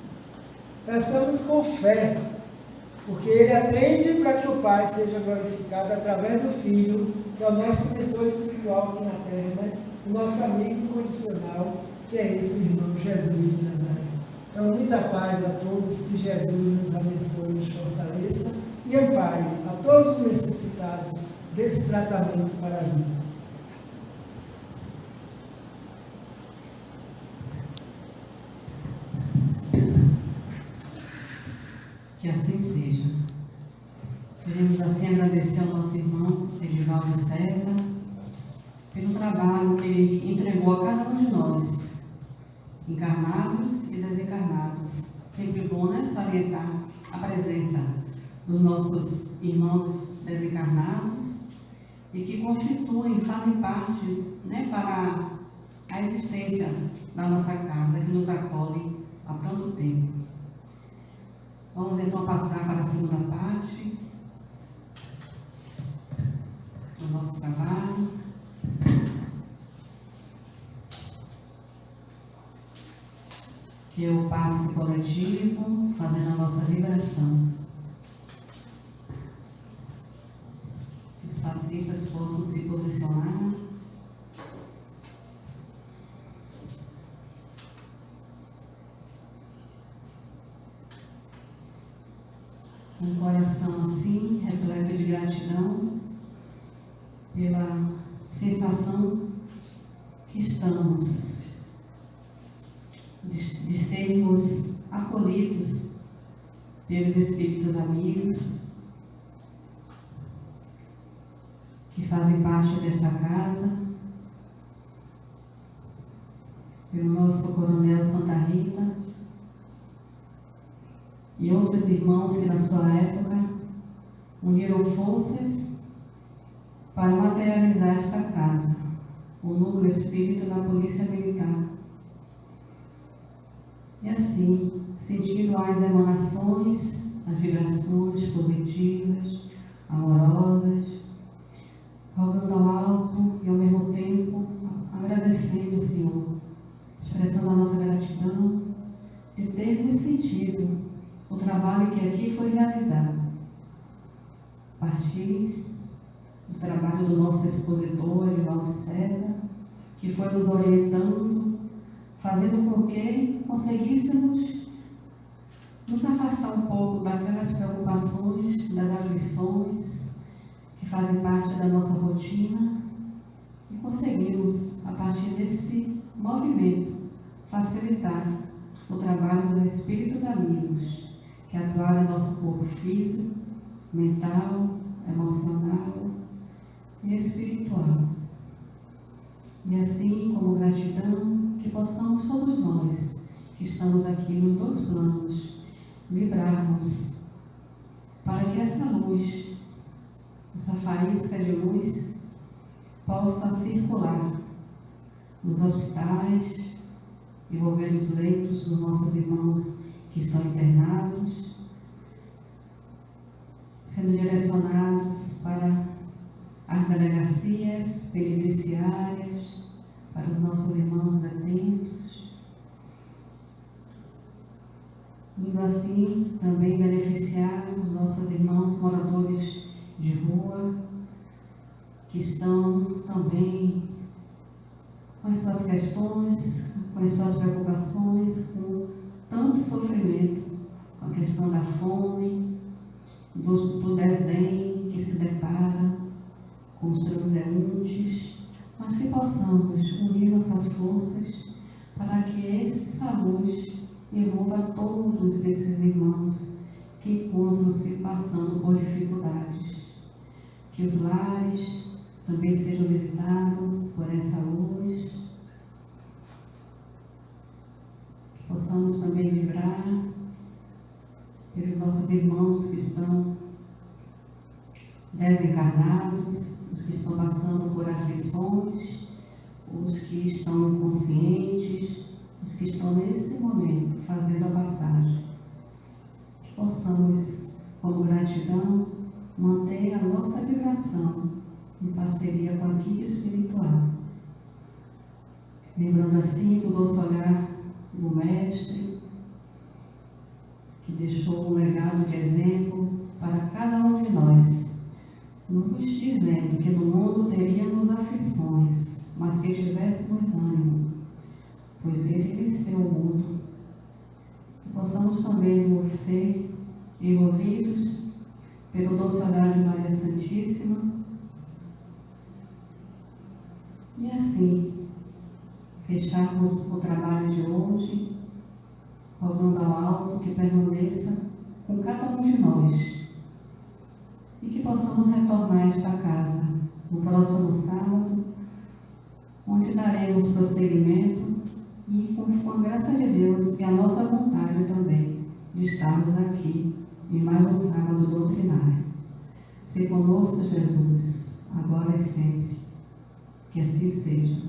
peçamos com fé, porque ele atende para que o Pai seja glorificado através do Filho, que é o nosso mentor espiritual aqui na terra, né? O nosso amigo incondicional, que é esse irmão Jesus de Nazaré. Então, muita paz a todos, que Jesus nos abençoe, nos fortaleça e ampare a todos os necessitados desse tratamento para a vida. Que assim seja. Queremos assim agradecer ao nosso irmão Edivaldo César pelo trabalho que ele entregou a cada um de nós, encarnados e desencarnados. Sempre bom, né, salientar a presença dos nossos irmãos desencarnados e que constituem, fazem parte, né, para a existência da nossa casa, que nos acolhe há tanto tempo. Vamos então passar para a segunda parte do nosso trabalho. Que é o passe coletivo, fazendo a nossa vibração. Os passistas possam se posicionar. Um coração assim, repleto de gratidão pela sensação que estamos de sermos acolhidos pelos espíritos amigos que fazem parte desta casa, pelo nosso Coronel Santa Rita e outros irmãos que na sua época uniram forças para materializar esta casa, o núcleo espírita da Polícia Militar. E assim, sentindo as emanações, as vibrações positivas, amorosas, rogando ao alto e ao mesmo tempo agradecendo o Senhor, expressando a nossa gratidão de termos sentido o trabalho que aqui foi realizado. A partir do trabalho do nosso expositor, Edivaldo César, que foi nos orientando, fazendo com que conseguíssemos nos afastar um pouco daquelas preocupações, das aflições que fazem parte da nossa rotina e conseguimos, a partir desse movimento, facilitar o trabalho dos espíritos amigos que atuaram em nosso corpo físico, mental, emocional e espiritual. E assim, como gratidão, que possamos todos nós, que estamos aqui nos dois planos, vibrarmos para que essa luz, essa faísca de luz, possa circular nos hospitais, envolver os leitos dos nossos irmãos que estão internados, sendo direcionados para as delegacias penitenciárias, para os nossos irmãos detentos, indo assim também beneficiar os nossos irmãos moradores de rua, que estão também com as suas questões, com as suas preocupações, com tanto sofrimento, com a questão da fome, do desdém que se depara com os transeuntes, mas que possamos unir nossas forças para que essa luz envolva todos esses irmãos que encontram-se passando por dificuldades. Que os lares também sejam visitados por essa luz, que possamos também vibrar pelos nossos irmãos que estão desencarnados, os que estão passando por aflições, os que estão inconscientes, os que estão nesse momento fazendo a passagem. Que possamos, como gratidão, manter a nossa vibração em parceria com a equipe espiritual. Lembrando assim do nosso olhar do Mestre, que deixou um legado de exemplo para cada um de nós, nos dizendo que no mundo teríamos aflições, mas que tivéssemos ânimo, pois Ele venceu o mundo. Que possamos também ser envolvidos pelo doce olhar de Maria Santíssima, e assim fecharmos o trabalho de hoje, rodando ao alto, que permaneça com cada um de nós e que possamos retornar a esta casa no próximo sábado, onde daremos prosseguimento e com a graça de Deus e a nossa vontade também de estarmos aqui em mais um sábado doutrinário. Se conosco, Jesus, agora e sempre. Que assim seja.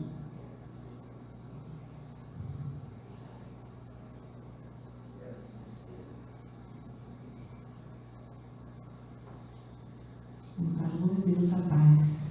Muita luz e muita paz.